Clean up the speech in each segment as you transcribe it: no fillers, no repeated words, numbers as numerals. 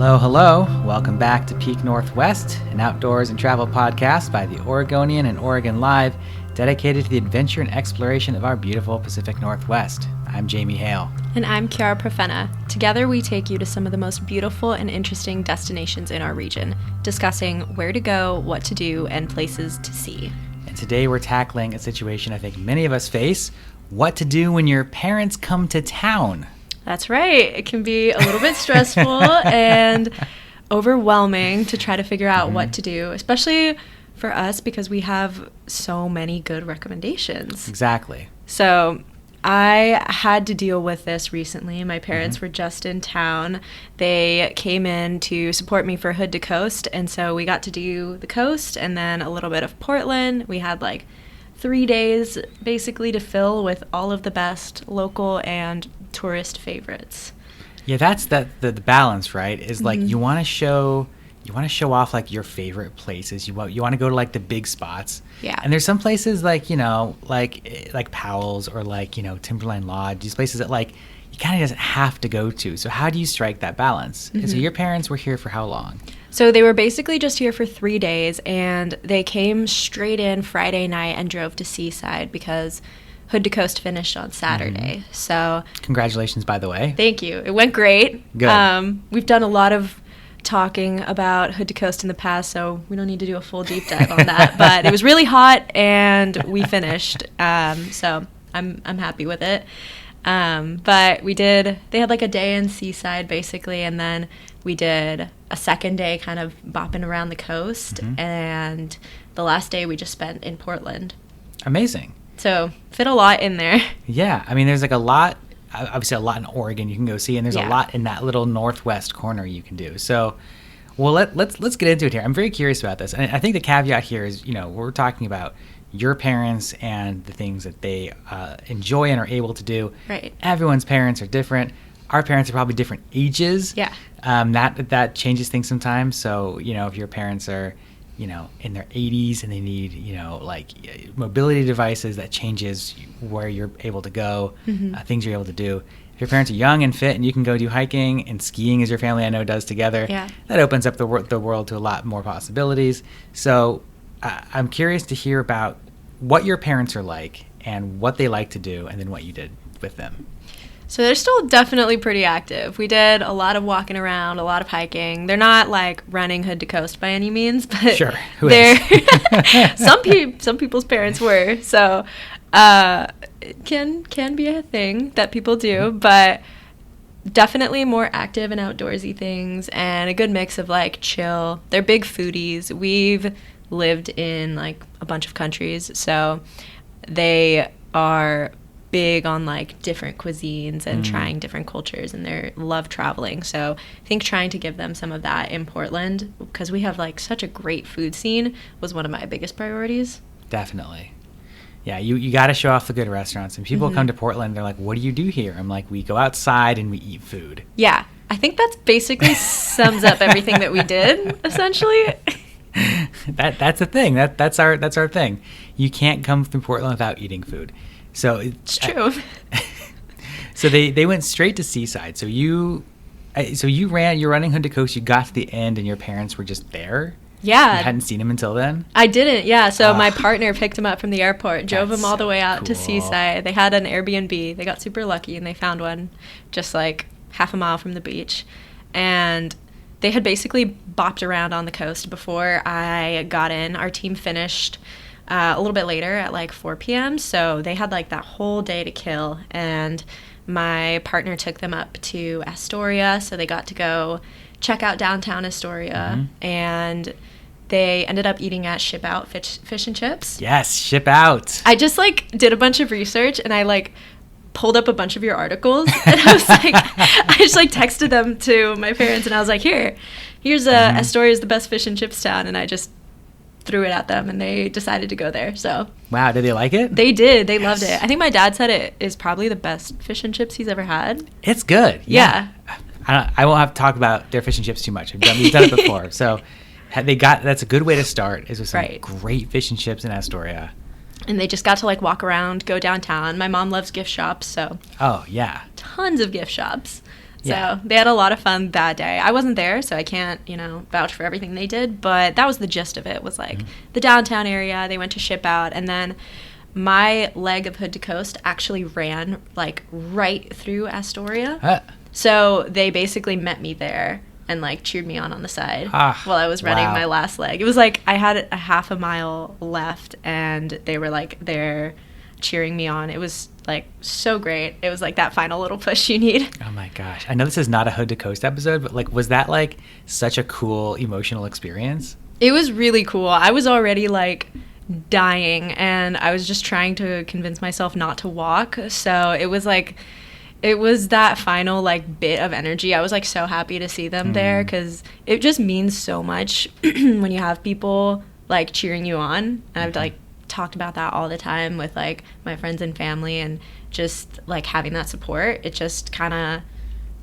Hello, hello. Welcome back to Peak Northwest, an outdoors and travel podcast by the Oregonian and Oregon Live, dedicated to the adventure and exploration of our beautiful Pacific Northwest. I'm Jamie Hale. And I'm Chiara Profena. Together we take you to some of the most beautiful and interesting destinations in our region, discussing where to go, what to do, and places to see. And today we're tackling a situation I think many of us face: what to do when your parents come to town. That's right. It can be a little bit stressful and overwhelming to try to figure out what to do, especially for us because we have so many good recommendations. Exactly. So I had to deal with this recently. My parents were just in town. They came in to support me for Hood to Coast, and so we got to do the coast and then a little bit of Portland. We had like 3 days basically to fill with all of the best local and tourist favorites. Yeah, that's the balance, right? Is like you want to show off like your favorite places. You want to go to like the big spots. Yeah. And there's some places like, you know, like Powell's or like, you know, Timberline Lodge, these places that like you kind of doesn't have to go to. So how do you strike that balance? And so your parents were here for how long? So they were basically just here for 3 days, and they came straight in Friday night and drove to Seaside because Hood to Coast finished on Saturday. So congratulations, by the way. Thank you. It went great. Good. We've done a lot of talking about Hood to Coast in the past, so we don't need to do a full deep dive on that. But it was really hot, and we finished. So I'm happy with it. But they had like a day in Seaside basically, and then we did a second day kind of bopping around the coast, and the last day we just spent in Portland. Amazing. So fit a lot in there. Yeah, I mean, there's like a lot, obviously a lot in Oregon you can go see, and there's a lot in that little northwest corner you can do. So, well, let's get into it here. I'm very curious about this, and I think the caveat here is, you know, we're talking about your parents and the things that they enjoy and are able to do. Right. Everyone's parents are different. Our parents are probably different ages. Yeah. That changes things sometimes. So, you know, if your parents are, you know, in their 80s and they need, you know, like mobility devices, that changes where you're able to go, things you're able to do. If your parents are young and fit and you can go do hiking and skiing as your family I know does together, that opens up the world to a lot more possibilities. So I'm curious to hear about what your parents are like and what they like to do and then what you did with them. So they're still definitely pretty active. We did a lot of walking around, a lot of hiking. They're not like running Hood to Coast by any means, but sure, who is? some people's parents were. So it can be a thing that people do, but definitely more active and outdoorsy things and a good mix of like chill. They're big foodies. We've lived in like a bunch of countries, so they are big on like different cuisines and trying different cultures, and they love traveling. So I think trying to give them some of that in Portland, because we have like such a great food scene, was one of my biggest priorities. Definitely. Yeah, you got to show off the good restaurants. And people come to Portland, they're like, what do you do here? I'm like, we go outside and we eat food. Yeah, I think that's basically sums up everything that we did, essentially. That's the thing. That's our thing. You can't come through Portland without eating food. So it's true. So they went straight to Seaside. So you're running Hood to Coast. You got to the end, and your parents were just there. Yeah, you hadn't seen him until then. I didn't. Yeah, so my partner picked him up from the airport, drove him all the way out to cool. Seaside. They had an Airbnb. They got super lucky, and they found one just like half a mile from the beach, and they had basically bopped around on the coast before I got in. Our team finished a little bit later at like 4 p.m. So they had like that whole day to kill. And my partner took them up to Astoria. So they got to go check out downtown Astoria. And they ended up eating at Ship Out Fish and Chips. Yes, Ship Out. I just like did a bunch of research, and I like pulled up a bunch of your articles. And I was like, I just like texted them to my parents, and I was like, here's Astoria's the best fish and chips town. And I just threw it at them, and they decided to go there. So wow, did they like it? They did. They loved it. I think my dad said it is probably the best fish and chips he's ever had. It's good. Yeah. I won't have to talk about their fish and chips too much. We've done it before. So that's a good way to start, is with some great fish and chips in Astoria. And they just got to like walk around, go downtown. My mom loves gift shops, so oh yeah, tons of gift shops. Yeah. So they had a lot of fun that day. I wasn't there, so I can't, vouch for everything they did, but that was the gist of it, was like the downtown area. They went to Ship Out, and then my leg of Hood to Coast actually ran like right through Astoria. So they basically met me there and like cheered me on the side while I was running my last leg. It was like I had a half a mile left and they were like there cheering me on. It was like so great. It was like that final little push you need. Oh my gosh. I know this is not a Hood to Coast episode, but like, was that like such a cool emotional experience? It was really cool. I was already like dying and I was just trying to convince myself not to walk. So it was like, it was that final like bit of energy. I was like so happy to see them there because it just means so much when you have people like cheering you on. And I've like talked about that all the time with like my friends and family, and just like having that support, it just kind of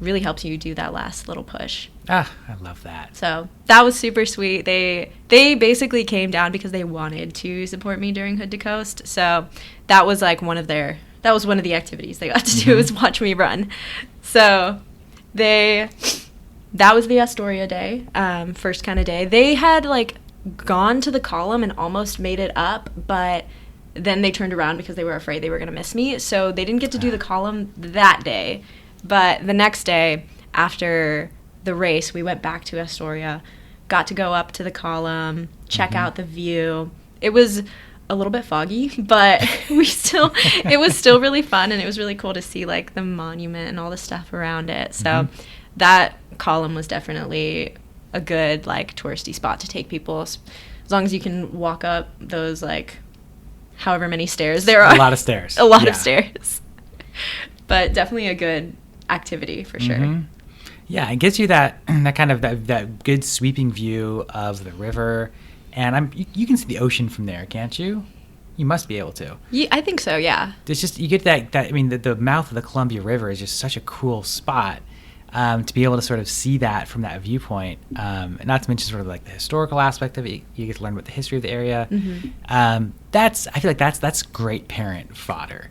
really helps you do that last little push. I love that. So that was super sweet. They basically came down because they wanted to support me during Hood to Coast. So that was like one of the activities they got to do, is watch me run. So that was the Astoria day, first kind of day. They had like gone to the column and almost made it up, but then they turned around because they were afraid they were going to miss me. So they didn't get to do the column that day. But the next day, after the race, we went back to Astoria, got to go up to the column, check out the view. It was a little bit foggy, but it was still really fun, and it was really cool to see like the monument and all the stuff around it. So that column was definitely a good like touristy spot to take people, as long as you can walk up those like however many stairs there are. A lot of stairs. A lot of stairs. But definitely a good activity for sure. Yeah, it gives you that kind of that good sweeping view of the river, and you can see the ocean from there, can't you? You must be able to. Yeah, I think so. Yeah. It's just you get that. I mean, the mouth of the Columbia River is just such a cool spot. To be able to sort of see that from that viewpoint, and not to mention sort of like the historical aspect of it, you get to learn about the history of the area. I feel like that's great parent fodder,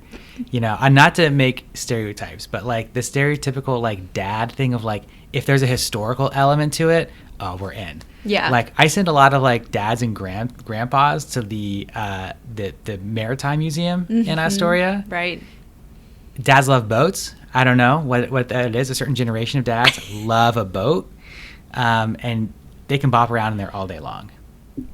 and not to make stereotypes, but like the stereotypical like dad thing of like, if there's a historical element to it, oh, we're in. Yeah. Like I send a lot of like dads and grandpas to the Maritime Museum in Astoria. Right. Dads love boats. I don't know what that is. A certain generation of dads love a boat, and they can bop around in there all day long.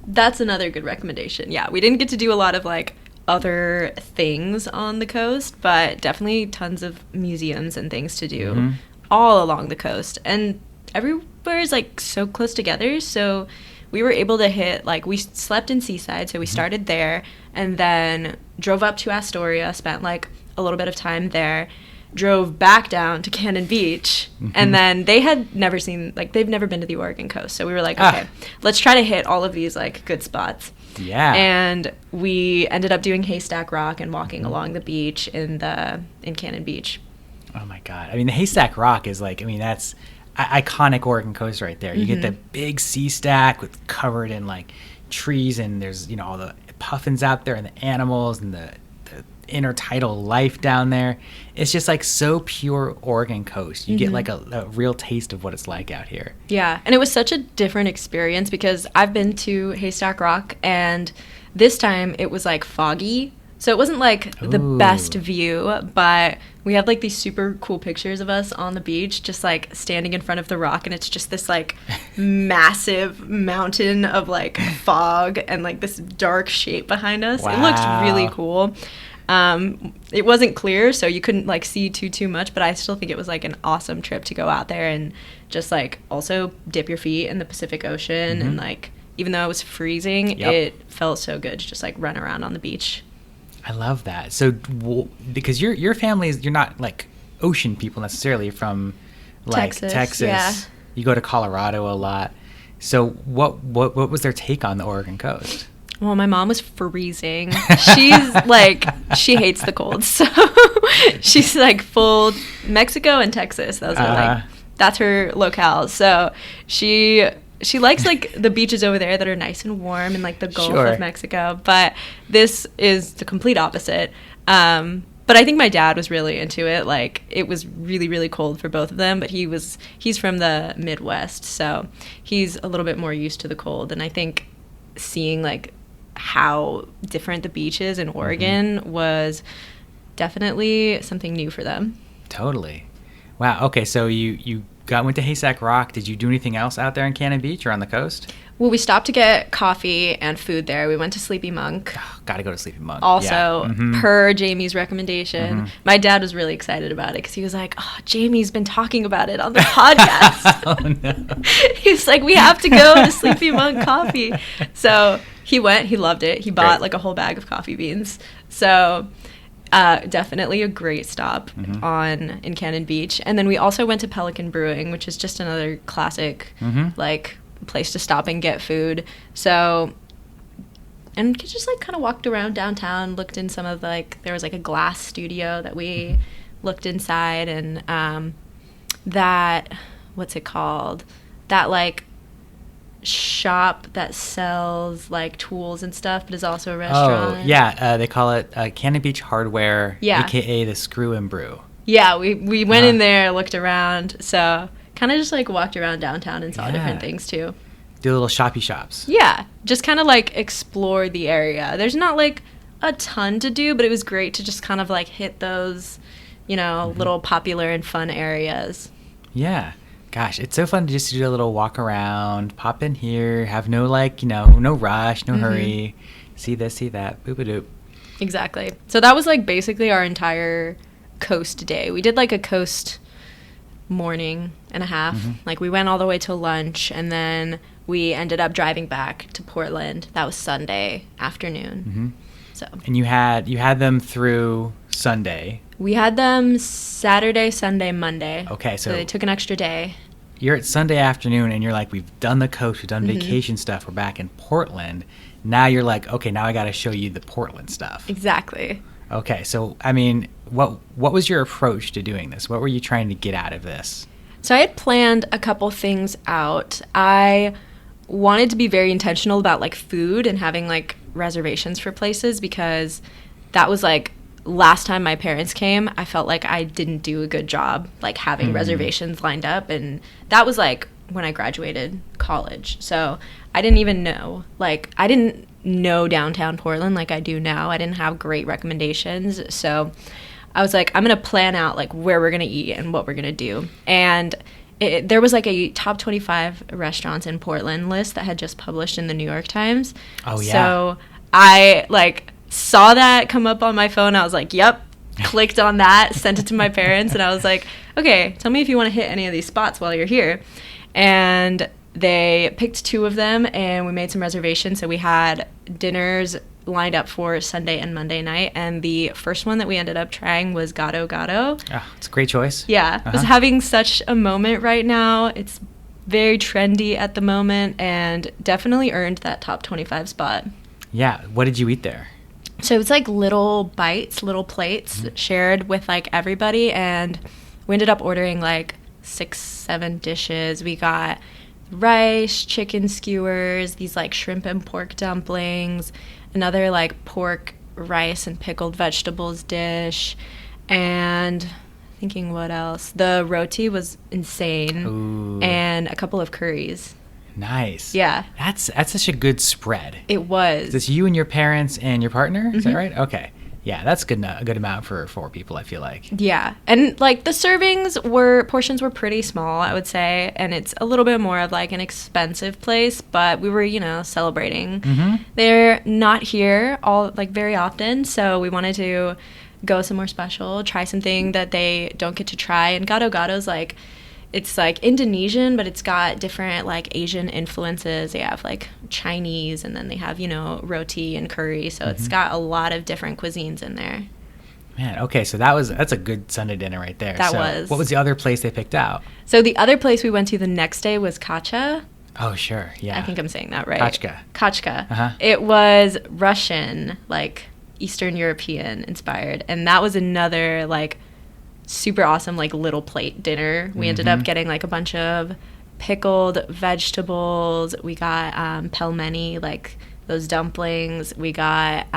That's another good recommendation. Yeah, we didn't get to do a lot of like other things on the coast, but definitely tons of museums and things to do all along the coast. And everywhere is like so close together, so we were able to hit, like, we slept in Seaside, so we started there and then drove up to Astoria, spent like a little bit of time there, drove back down to Cannon Beach, and then they had never seen, like, they've never been to the Oregon coast, so we were like, okay, let's try to hit all of these like good spots. Yeah. And we ended up doing Haystack Rock and walking along the beach in Cannon Beach. Oh my God. I mean, the Haystack Rock is like, I mean, that's iconic Oregon coast right there. You get the big sea stack with covered in like trees, and there's, all the puffins out there and the animals and the intertidal life down there. It's just like so pure Oregon coast. You get like a real taste of what it's like out here. Yeah, and it was such a different experience because I've been to Haystack Rock, and this time it was like foggy, so it wasn't like the best view, but we have like these super cool pictures of us on the beach just like standing in front of the rock, and it's just this like massive mountain of like fog and like this dark shape behind us. Wow. It looked really cool. It wasn't clear, so you couldn't like see too much, but I still think it was like an awesome trip to go out there and just like also dip your feet in the Pacific Ocean, and like even though it was freezing, it felt so good to just like run around on the beach. I love that. So because your family is, you're not like ocean people necessarily, from like Texas. Yeah. You go to Colorado a lot. So what was their take on the Oregon coast? Well, my mom was freezing. She's like, she hates the cold. So she's like full Mexico and Texas. Those are like, that's her locale. So she likes like the beaches over there that are nice and warm and like the Gulf of Mexico. But this is the complete opposite. But I think my dad was really into it. Like, it was really, really cold for both of them, but he's from the Midwest, so he's a little bit more used to the cold. And I think seeing, like, how different the beach is in Oregon was definitely something new for them. Totally. Wow. Okay, so you went to Haystack Rock. Did you do anything else out there in Cannon Beach or on the coast? Well, we stopped to get coffee and food there. We went to Sleepy Monk. Oh, got to go to Sleepy Monk. Also, per Jamie's recommendation. My dad was really excited about it because he was like, oh, Jamie's been talking about it on the podcast. Oh, no. He was like, we have to go to Sleepy Monk Coffee. So he went. He loved it. He bought like a whole bag of coffee beans. So definitely a great stop in Cannon Beach. And then we also went to Pelican Brewing, which is just another classic, like, place to stop and get food. So, and just like kind of walked around downtown, looked in some of like, there was like a glass studio that we looked inside, and that, what's it called, that like shop that sells like tools and stuff but is also a restaurant. Oh yeah, they call it Cannon Beach Hardware, aka the Screw and Brew. Yeah, we went in there, looked around, so kind of just like walked around downtown and saw different things too. Do little shoppy shops. Yeah, just kind of like explore the area. There's not like a ton to do, but it was great to just kind of like hit those, you know, little popular and fun areas. Yeah. Gosh, it's so fun to just do a little walk around, pop in here, have no like, you know, no rush, no hurry, see this, see that, boop-a-doop. Exactly. So that was like basically our entire coast day. We did like a coast morning and a half. Like we went all the way to lunch, and then we ended up driving back to Portland. That was Sunday afternoon. So. And you had them through Sunday. We had them Saturday, Sunday, Monday. Okay, so they took an extra day. You're at Sunday afternoon, and you're like, we've done the coast, we've done vacation stuff, we're back in Portland. Now you're like, okay, now I got to show you the Portland stuff. Exactly. Okay, so, I mean, what was your approach to doing this? What were you trying to get out of this? So I had planned a couple things out. I wanted to be very intentional about, like, food and having, like, reservations for places, because that was, like, last time my parents came, I felt like I didn't do a good job, like, having reservations lined up. And that was, like, when I graduated college. So I didn't even know. Like, I didn't know downtown Portland like I do now. I didn't have great recommendations. So I was like, I'm going to plan out, like, where we're going to eat and what we're going to do. And there was, like, a top 25 restaurants in Portland list that had just published in the New York Times. Oh, yeah. So I, like, saw that come up on my phone. I was like, yep, clicked on that, sent it to my parents, and I was like, okay, tell me if you want to hit any of these spots while you're here. And they picked 2 of them, and we made some reservations. So we had dinners lined up for Sunday and Monday night, and the first one that we ended up trying was Gato Gato. Oh, it's a great choice. Yeah, I was having such a moment right now. It's very trendy at the moment, and definitely earned that top 25 spot. Yeah, what did you eat there? So it's like little bites, little plates shared with like everybody, and we ended up ordering like 6-7 dishes. We got rice, chicken skewers, these like shrimp and pork dumplings, another like pork, rice, and pickled vegetables dish, and thinking what else. The roti was insane. Ooh. And a couple of curries. Nice. Yeah. That's such a good spread. It was. Is this you and your parents and your partner? Is that right? Okay. Yeah, that's a good amount for 4 people, I feel like. Yeah. And like the portions were pretty small, I would say, and it's a little bit more of like an expensive place, but we were, you know, celebrating. They're not here all like very often, so we wanted to go somewhere special, try something that they don't get to try. And Gato Gato's like, it's like Indonesian, but it's got different like Asian influences. They have like Chinese, and then they have, you know, roti and curry. So it's got a lot of different cuisines in there. Man, okay, so that's a good Sunday dinner right there. That was. What was the other place they picked out? So the other place we went to the next day was Kacha. Oh, sure, yeah. I think I'm saying that right. Kachka. It was Russian, like Eastern European inspired, and that was another like super awesome like little plate dinner. We ended up getting like a bunch of pickled vegetables. We got pelmeni, like those dumplings. We got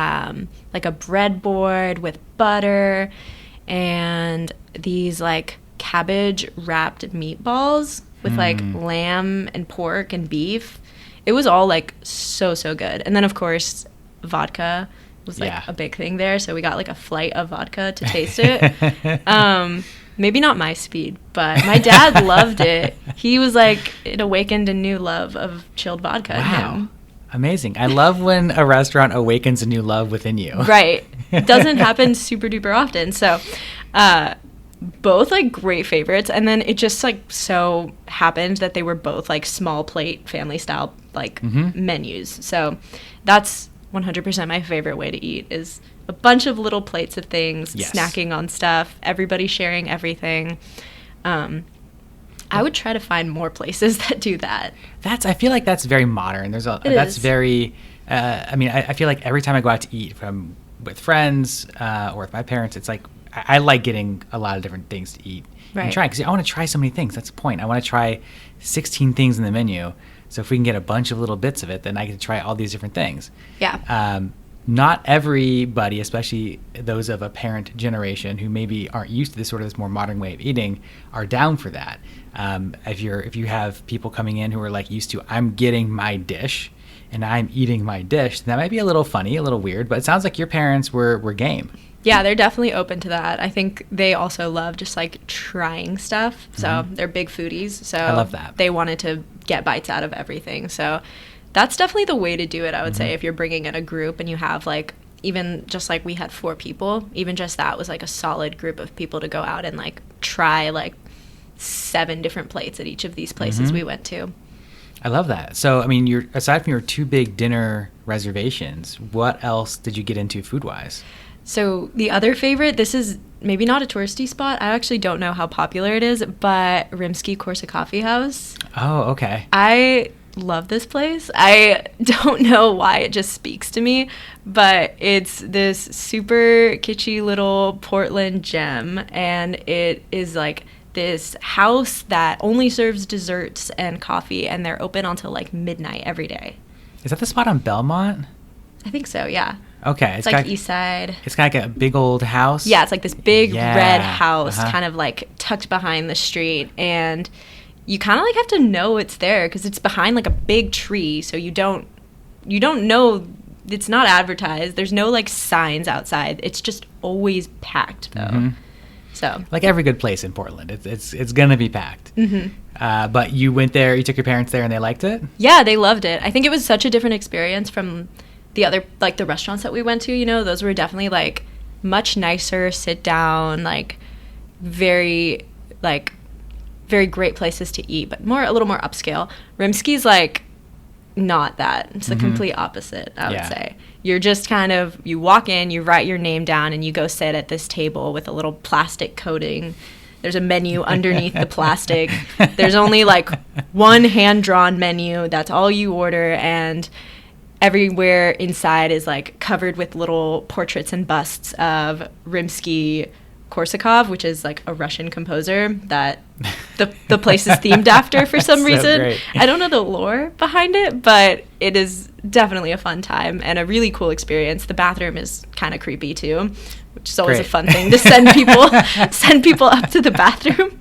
like a breadboard with butter and these like cabbage wrapped meatballs with like lamb and pork and beef. It was all like so good. And then of course vodka was like a big thing there, so we got like a flight of vodka to taste it. Maybe not my speed, but my dad loved it. He was like, it awakened a new love of chilled vodka in him. Amazing. I love when a restaurant awakens a new love within you. Right. It doesn't happen super duper often. So both like great favorites, and then it just like so happened that they were both like small plate family style like menus. So that's 100% my favorite way to eat, is a bunch of little plates of things, snacking on stuff, everybody sharing everything. I would try to find more places that do that. I feel like that's very modern. Very, I mean, I feel like every time I go out to eat with friends or with my parents, it's like, I like getting a lot of different things to eat and try, because I want to try so many things. That's the point. I want to try 16 things in the menu. So if we can get a bunch of little bits of it, then I get to try all these different things. Yeah. Not everybody, especially those of a parent generation who maybe aren't used to this more modern way of eating, are down for that. If you have people coming in who are like used to, I'm getting my dish and I'm eating my dish, that might be a little funny, a little weird, but it sounds like your parents were game. Yeah, they're definitely open to that. I think they also love just like trying stuff. So they're big foodies. So I love that. They wanted to get bites out of everything. So that's definitely the way to do it, I would say, if you're bringing in a group and you have like, even just like we had 4 people, even just that was like a solid group of people to go out and like try like 7 different plates at each of these places we went to. I love that. So, I mean, aside from your 2 big dinner reservations, what else did you get into food-wise? So the other favorite, this is maybe not a touristy spot. I actually don't know how popular it is, but Rimsky-Korsa Coffee House. Oh, okay. I love this place. I don't know why it just speaks to me, but it's this super kitschy little Portland gem, and it is like this house that only serves desserts and coffee, and they're open until like midnight every day. Is that the spot on Belmont? I think so, yeah. Okay. It's like East Side. It's got like a big old house? Yeah, it's like this big red house kind of like tucked behind the street, and you kind of like have to know it's there because it's behind like a big tree, so you don't know, it's not advertised. There's no like signs outside. It's just always packed though. So like every good place in Portland, it's gonna be packed. But you went there, you took your parents there, and they liked it? Yeah, they loved it. I think it was such a different experience from the other, like the restaurants that we went to, you know, those were definitely like much nicer, sit down, like very great places to eat, but a little more upscale. Rimsky's like not that. It's the complete opposite, I would say. You're just kind of, you walk in, you write your name down, and you go sit at this table with a little plastic coating. There's a menu underneath the plastic. There's only like one hand-drawn menu. That's all you order, and everywhere inside is like covered with little portraits and busts of Rimsky-Korsakov, which is like a Russian composer that the place is themed after for some reason. Great. I don't know the lore behind it, but it is definitely a fun time and a really cool experience. The bathroom is kind of creepy too, which is always a fun thing to send people up to the bathroom.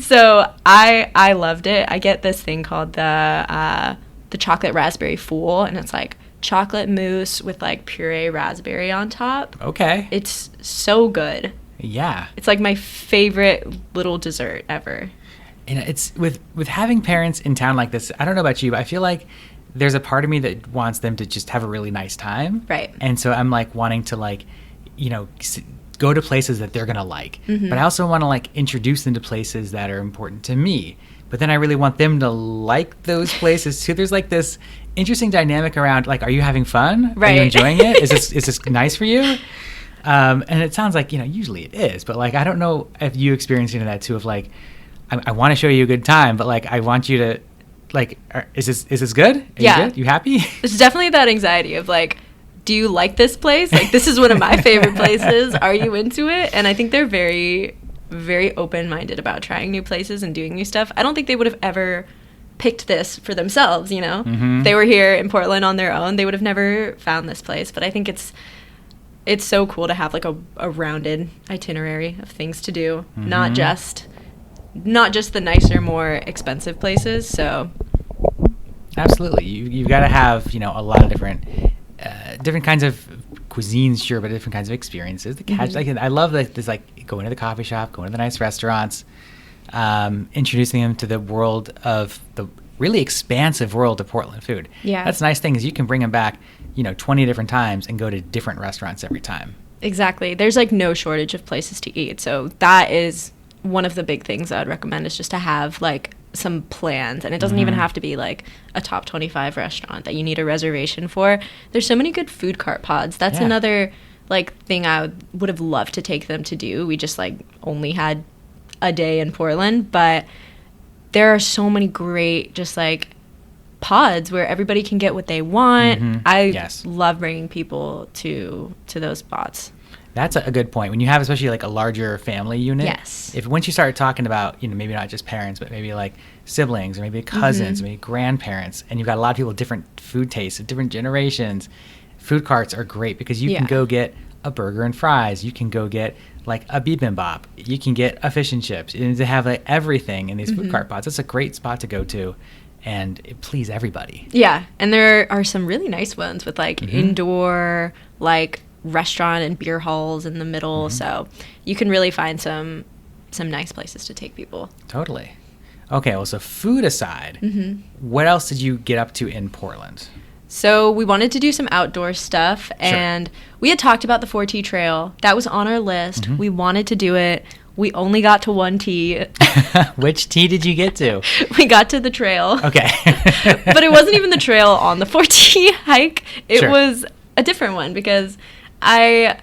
So I loved it. I get this thing called the chocolate raspberry fool, and it's like chocolate mousse with like puree raspberry on top. Okay. It's so good. Yeah. It's like my favorite little dessert ever. And it's with having parents in town like this, I don't know about you, but I feel like there's a part of me that wants them to just have a really nice time. Right. And so I'm like wanting to like, you know, go to places that they're going to like. But I also want to like introduce them to places that are important to me. But then I really want them to like those places too. There's like this interesting dynamic around like, are you having fun? Right. Are you enjoying it? Is this nice for you? And it sounds like, you know, usually it is, but like, I don't know if you experiencing that too, of like, I want to show you a good time, but like, I want you to like, is this good? Are you good? You happy? It's definitely that anxiety of like, do you like this place? Like, this is one of my favorite places. Are you into it? And I think they're very, very open-minded about trying new places and doing new stuff. I don't think they would have ever picked this for themselves, you know? Mm-hmm. If they were here in Portland on their own, they would have never found this place. But I think it's so cool to have like a rounded itinerary of things to do, Mm-hmm. not just the nicer, more expensive places. So Absolutely, you've got to have, you know, a lot of different kinds of cuisines, sure, but different kinds of experiences. The catch, like, I love that this, like, going to the coffee shop, going to the nice restaurants, introducing them to the world of the really expansive world of Portland food. Yeah, that's the nice thing is you can bring them back, you know, 20 different times and go to different restaurants every time. Exactly. There's like no shortage of places to eat. So that is one of the big things I'd recommend, is just to have like some plans. And it doesn't even have to be like a top 25 restaurant that you need a reservation for. There's so many good food cart pods. That's another like thing I would have loved to take them to do. We just like only had a day in Portland, but there are so many great just like pods where everybody can get what they want. I love bringing people to those spots. That's a good point. When you have especially like a larger family unit, if once you start talking about, you know, maybe not just parents, but maybe like siblings or maybe cousins, maybe grandparents, and you've got a lot of people with different food tastes, different generations, food carts are great because you can go get a burger and fries. You can go get like a bibimbap. You can get a fish and chips. And to have like everything in these food cart pods, that's a great spot to go to and please everybody. Yeah, and there are some really nice ones with like indoor like restaurant and beer halls in the middle, so you can really find some nice places to take people. Totally. Okay, well, so food aside, what else did you get up to in Portland? So we wanted to do some outdoor stuff, and we had talked about the 4T Trail. That was on our list. We wanted to do it. We only got to one T. Which T did you get to? We got to the trail. Okay. But it wasn't even the trail on the 4T hike. It was a different one because I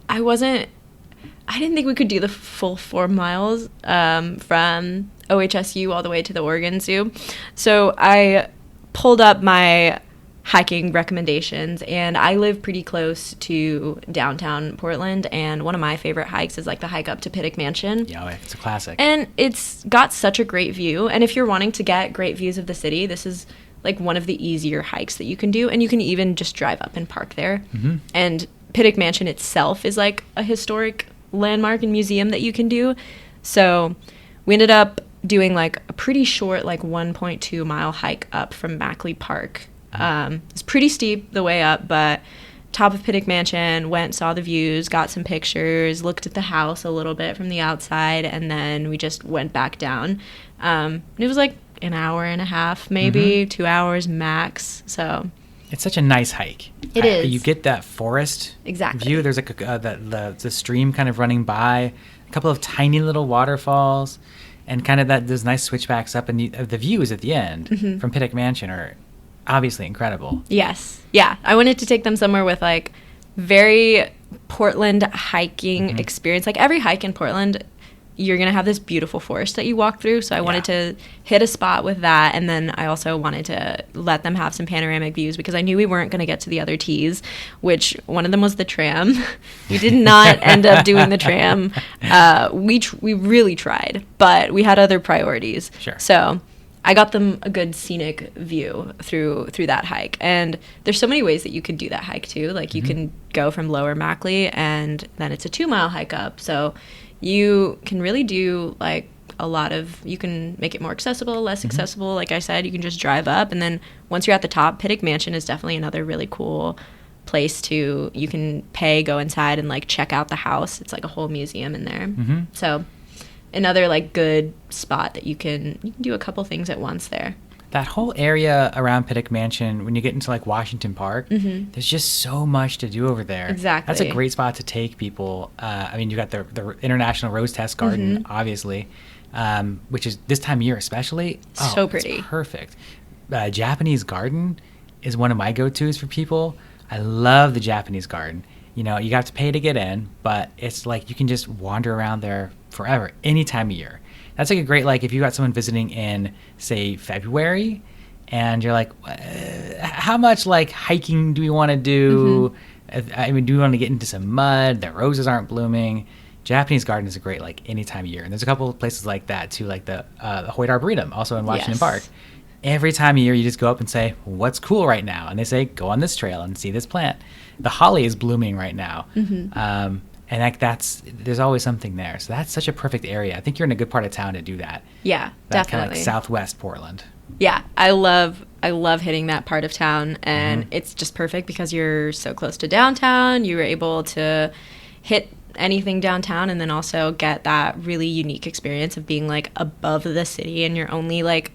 didn't think we could do the full 4 miles from OHSU all the way to the Oregon Zoo. So I pulled up my hiking recommendations, and I live pretty close to downtown Portland, and one of my favorite hikes is like the hike up to Pittock Mansion. Yeah, it's a classic. And it's got such a great view, and if you're wanting to get great views of the city, this is like one of the easier hikes that you can do, and you can even just drive up and park there. And Pittock Mansion itself is like a historic landmark and museum that you can do. So we ended up doing like a pretty short, like 1.2 mile hike up from Mackley Park. It's pretty steep the way up, but top of Pittock Mansion, went, saw the views, got some pictures, looked at the house a little bit from the outside, and then we just went back down. And it was like an hour and a half, maybe 2 hours max. So it's such a nice hike. It is. You get that forest view. There's like the stream kind of running by, a couple of tiny little waterfalls, and kind of those nice switchbacks up, and the views at the end from Pittock Mansion are obviously incredible. Yes. Yeah. I wanted to take them somewhere with like very Portland hiking experience. Like every hike in Portland, you're going to have this beautiful forest that you walk through. So I wanted to hit a spot with that. And then I also wanted to let them have some panoramic views because I knew we weren't going to get to the other T's, which one of them was the tram. We did not end up doing the tram. We really tried, but we had other priorities. Sure. So I got them a good scenic view through that hike. And there's so many ways that you can do that hike too. Like you can go from Lower Mackley and then it's a 2 mile hike up. So you can really do like a lot of, you can make it more accessible, less accessible. Like I said, you can just drive up. And then once you're at the top, Pittock Mansion is definitely another really cool place you can pay, go inside and like check out the house. It's like a whole museum in there. So another like good spot that you can do a couple things at once there. That whole area around Pittock Mansion, when you get into like Washington Park, there's just so much to do over there. Exactly. That's a great spot to take people. I mean, you got the International Rose Test Garden, obviously, which is this time of year especially. So pretty. It's perfect. Japanese Garden is one of my go-tos for people. I love the Japanese Garden. You know, you have to pay to get in, but it's like you can just wander around there forever, any time of year. That's like a great, like if you got someone visiting in, say, February, and you're like, how much like hiking do we want to do? I mean, do we want to get into some mud? The roses aren't blooming. Japanese Garden is a great, like any time of year. And there's a couple of places like that too, like the Hoyt Arboretum, also in Washington Park. every time of year you just go up and say, what's cool right now? And they say, go on this trail and see this plant. The holly is blooming right now. And there's always something there. So that's such a perfect area. I think you're in a good part of town to do that. Yeah, that definitely. Kind of like southwest Portland. Yeah, I love hitting that part of town, and it's just perfect because you're so close to downtown. You were able to hit anything downtown and then also get that really unique experience of being like above the city and you're only like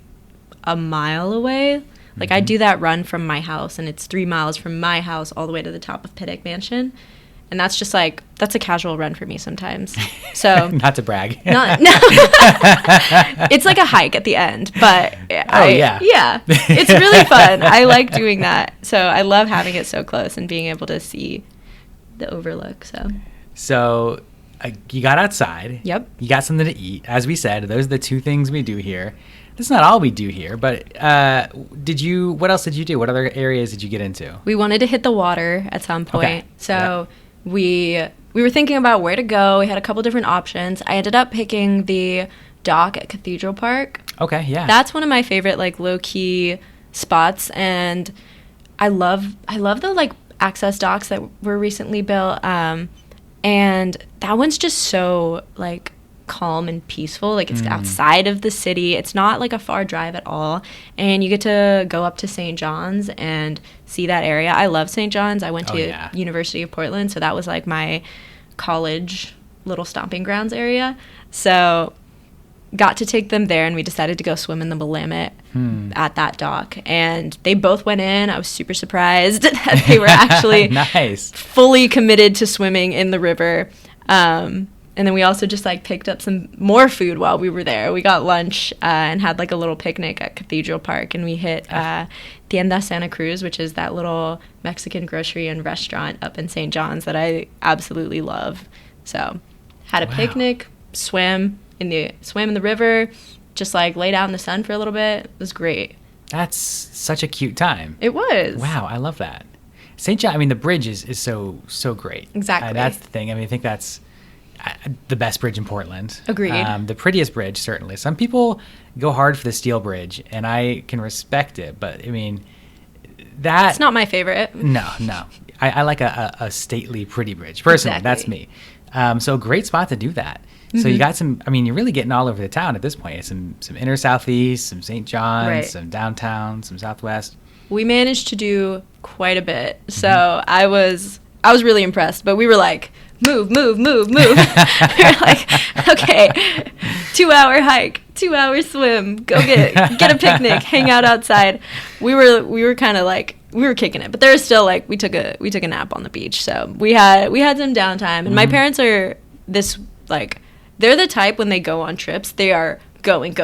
a mile away. Like I do that run from my house, and it's 3 miles from my house all the way to the top of Pittock Mansion. And that's just like, that's a casual run for me sometimes. So not to brag. No. It's like a hike at the end, but yeah, it's really fun. I like doing that. So I love having it so close and being able to see the overlook. So you got outside. Yep. You got something to eat. As we said, those are the two things we do here. That's not all we do here, but what else did you do? What other areas did you get into? We wanted to hit the water at some point. Okay. So we were thinking about where to go. We had a couple different options. I ended up picking the dock at Cathedral Park. Okay, yeah. That's one of my favorite like low-key spots, and I love the like access docks that were recently built. And that one's just so like calm and peaceful. Like it's outside of the city. It's not like a far drive at all, and you get to go up to St. John's and see that area. I love St. John's. I went to University of Portland, so that was like my college little stomping grounds area. So got to take them there, and we decided to go swim in the Willamette at that dock, and they both went in. I was super surprised that they were actually nice, fully committed to swimming in the river. And then we also just like picked up some more food while we were there. We got lunch and had like a little picnic at Cathedral Park, and we hit Tienda Santa Cruz, which is that little Mexican grocery and restaurant up in St. John's that I absolutely love. So had a picnic, swam in the river, just like laid out in the sun for a little bit. It was great. That's such a cute time. It was. Wow, I love that. St. John, I mean, the bridge is so great. Exactly. That's the thing. I mean, I think that's the best bridge in Portland. Agreed. The prettiest bridge, certainly. Some people go hard for the steel bridge, and I can respect it, but I mean, it's not my favorite. No. I like a stately, pretty bridge. Personally, That's me. So a great spot to do that. So you got some, I mean, you're really getting all over the town at this point. Some inner southeast, some St. John's, some downtown, some southwest. We managed to do quite a bit. So I was really impressed, but we were like, move. We were like, okay, 2-hour hike, 2-hour swim, go get a picnic, hang out outside. We were kind of like, we were kicking it, but there was still like, we took a nap on the beach. So we had some downtime, and my parents are this like, they're the type when they go on trips, they are going.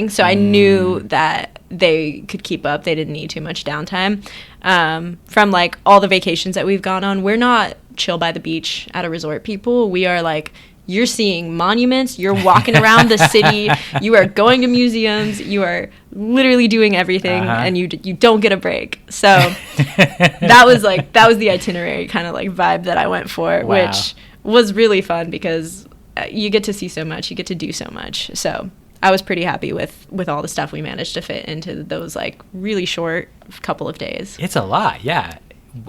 So I knew that they could keep up. They didn't need too much downtime. From like all the vacations that we've gone on, we're not chill by the beach at a resort people. We are like, you're seeing monuments, you're walking around the city, you are going to museums, you are literally doing everything, and you don't get a break. So that was the itinerary kind of like vibe that I went for, which was really fun because you get to see so much, you get to do so much. So I was pretty happy with all the stuff we managed to fit into those like really short couple of days. It's a lot, yeah.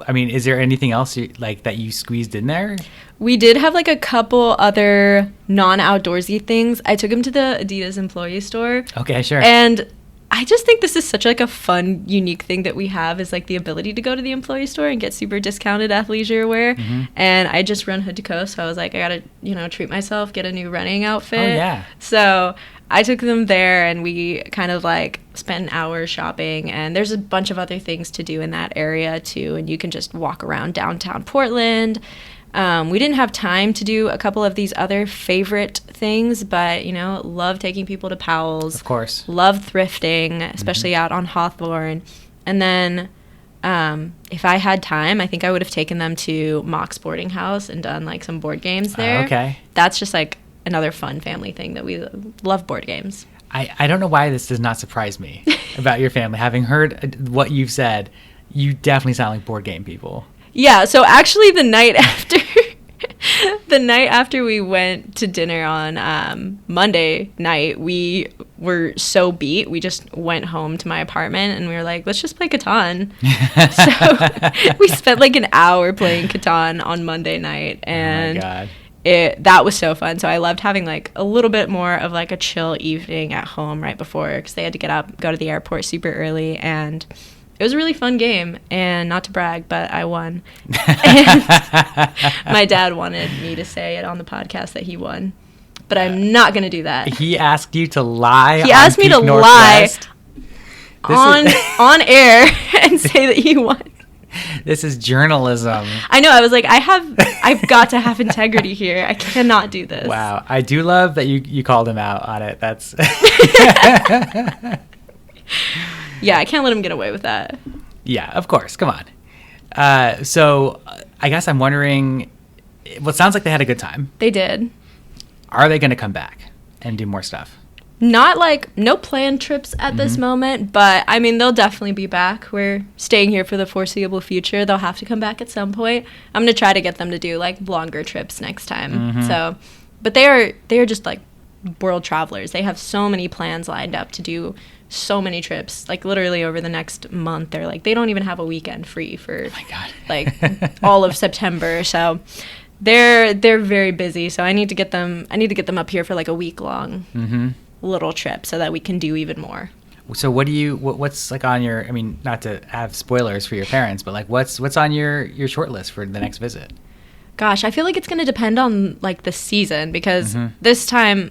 I mean, is there anything else that you squeezed in there? We did have like a couple other non-outdoorsy things. I took him to the Adidas employee store. Okay, sure. And I just think this is such like a fun, unique thing that we have, is like the ability to go to the employee store and get super discounted athleisure wear. And I just run hood to coast, so I was like, I gotta, treat myself, get a new running outfit. Oh, yeah. So I took them there, and we kind of like spent an hour shopping, and there's a bunch of other things to do in that area too, and you can just walk around downtown Portland. We didn't have time to do a couple of these other favorite things, but, love taking people to Powell's. Of course. Love thrifting, especially out on Hawthorne. And then if I had time, I think I would have taken them to Mock's Boarding House and done like some board games there. Okay. That's just like another fun family thing that we love, board games. I don't know why this does not surprise me about your family. Having heard what you've said, you definitely sound like board game people. Yeah, so actually the night after The night after we went to dinner on Monday night, we were so beat. We just went home to my apartment and we were like, let's just play Catan. So we spent like an hour playing Catan on Monday night. And oh my God. That was so fun. So I loved having like a little bit more of like a chill evening at home right before, because they had to get up, go to the airport super early, and it was a really fun game. And not to brag, but I won. And my dad wanted me to say it on the podcast that he won, but I'm not going to do that. He asked you to lie. He asked me to lie on air and say that he won. This is journalism. I know. I was like, I've got to have integrity here. I cannot do this. Wow. I do love that you called him out on it. That's yeah, I can't let him get away with that. Yeah, of course. Come on. So I guess I'm wondering, well, it sounds like they had a good time. They did. Are they going to come back and do more stuff? Not like no planned trips at this moment, but I mean, they'll definitely be back. We're staying here for the foreseeable future. They'll have to come back at some point. I'm going to try to get them to do like longer trips next time. So, but they are just like world travelers. They have so many plans lined up to do so many trips. Like literally over the next month, they don't even have a weekend free for Oh my God. like all of September. So they're very busy. So I need to get them up here for like a week long little trip so that we can do even more. So what's like on your, I mean, not to have spoilers for your parents, but like what's on your short list for the next visit? Gosh, I feel like it's going to depend on like the season, because this time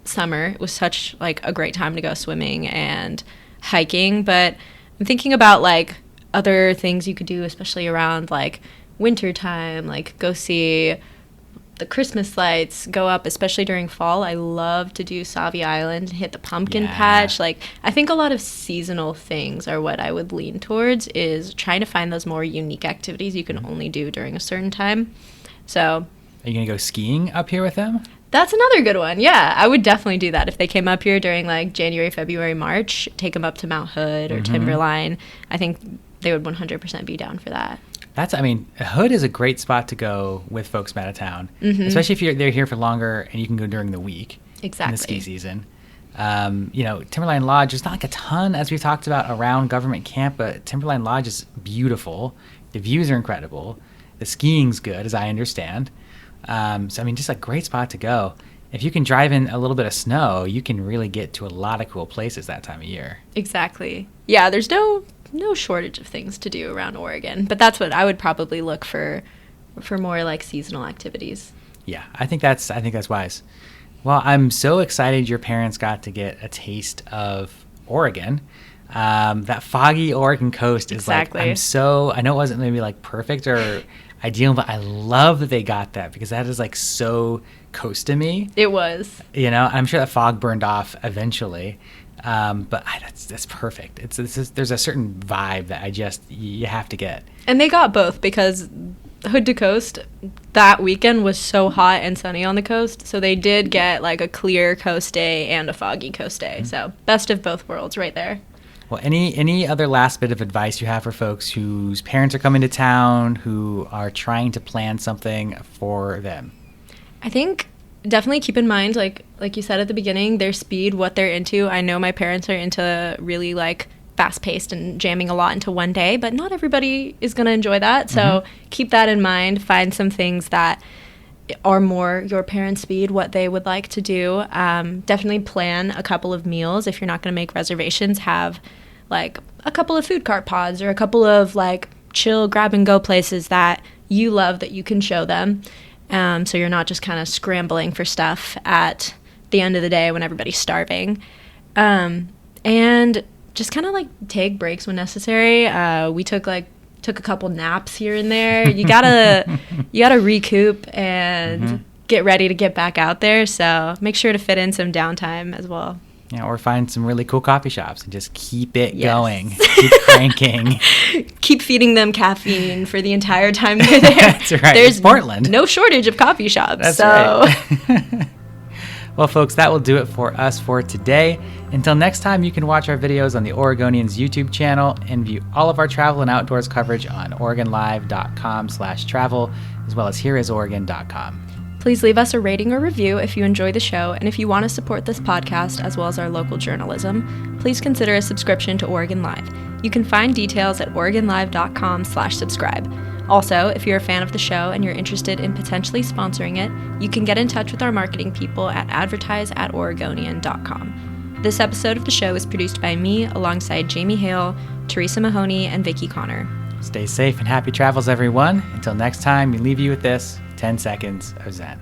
summer was such like a great time to go swimming and hiking, but I'm thinking about like other things you could do, especially around like winter time, like go see the Christmas lights go up, especially during fall. I love to do Savi Island and hit the pumpkin patch. Like, I think a lot of seasonal things are what I would lean towards, is trying to find those more unique activities you can only do during a certain time. So, are you going to go skiing up here with them? That's another good one. Yeah, I would definitely do that if they came up here during like January, February, March. Take them up to Mount Hood or Timberline. I think they would 100% be down for that. Hood is a great spot to go with folks from out of town, especially if they're here for longer and you can go during the week. Exactly. In the ski season. Timberline Lodge, there's not like a ton, as we've talked about, around Government Camp, but Timberline Lodge is beautiful. The views are incredible. The skiing's good, as I understand. Just a great spot to go. If you can drive in a little bit of snow, you can really get to a lot of cool places that time of year. Exactly. Yeah, there's no shortage of things to do around Oregon, but that's what I would probably look for more like seasonal activities. Yeah, I think that's wise. Well, I'm so excited your parents got to get a taste of Oregon. That foggy Oregon coast is exactly. I know it wasn't maybe like perfect or ideal, but I love that they got that, because that is like so coast to me. It was. I'm sure that fog burned off eventually. But that's perfect. There's a certain vibe that you have to get. And they got both, because Hood to Coast that weekend was so hot and sunny on the coast, so they did get like a clear coast day and a foggy coast day. So best of both worlds right there. Well, any other last bit of advice you have for folks whose parents are coming to town, who are trying to plan something for them? I think definitely keep in mind, like you said at the beginning, their speed, what they're into. I know my parents are into really like fast-paced and jamming a lot into one day, but not everybody is going to enjoy that. So keep that in mind. Find some things that are more your parents' speed, what they would like to do. Definitely plan a couple of meals. If you're not going to make reservations, have like a couple of food cart pods or a couple of like chill grab-and-go places that you love that you can show them. So you're not just kind of scrambling for stuff at the end of the day when everybody's starving. And just kind of like take breaks when necessary. We took a couple naps here and there. You gotta recoup and get ready to get back out there. So make sure to fit in some downtime as well. Yeah, or find some really cool coffee shops and just keep it going. Keep cranking. Keep feeding them caffeine for the entire time they're there. That's right. There's it's Portland. No shortage of coffee shops. That's right. Well, folks, that will do it for us for today. Until next time, you can watch our videos on the Oregonians YouTube channel and view all of our travel and outdoors coverage on OregonLive.com/travel, as well as HereIsOregon.com. Please leave us a rating or review if you enjoy the show, and if you want to support this podcast as well as our local journalism, please consider a subscription to Oregon Live. You can find details at oregonlive.com/subscribe. Also, if you're a fan of the show and you're interested in potentially sponsoring it, you can get in touch with our marketing people at advertise@oregonian.com. This episode of the show is produced by me alongside Jamie Hale, Teresa Mahoney, and Vicky Connor. Stay safe and happy travels, everyone. Until next time, we leave you with this 10 seconds of Zen.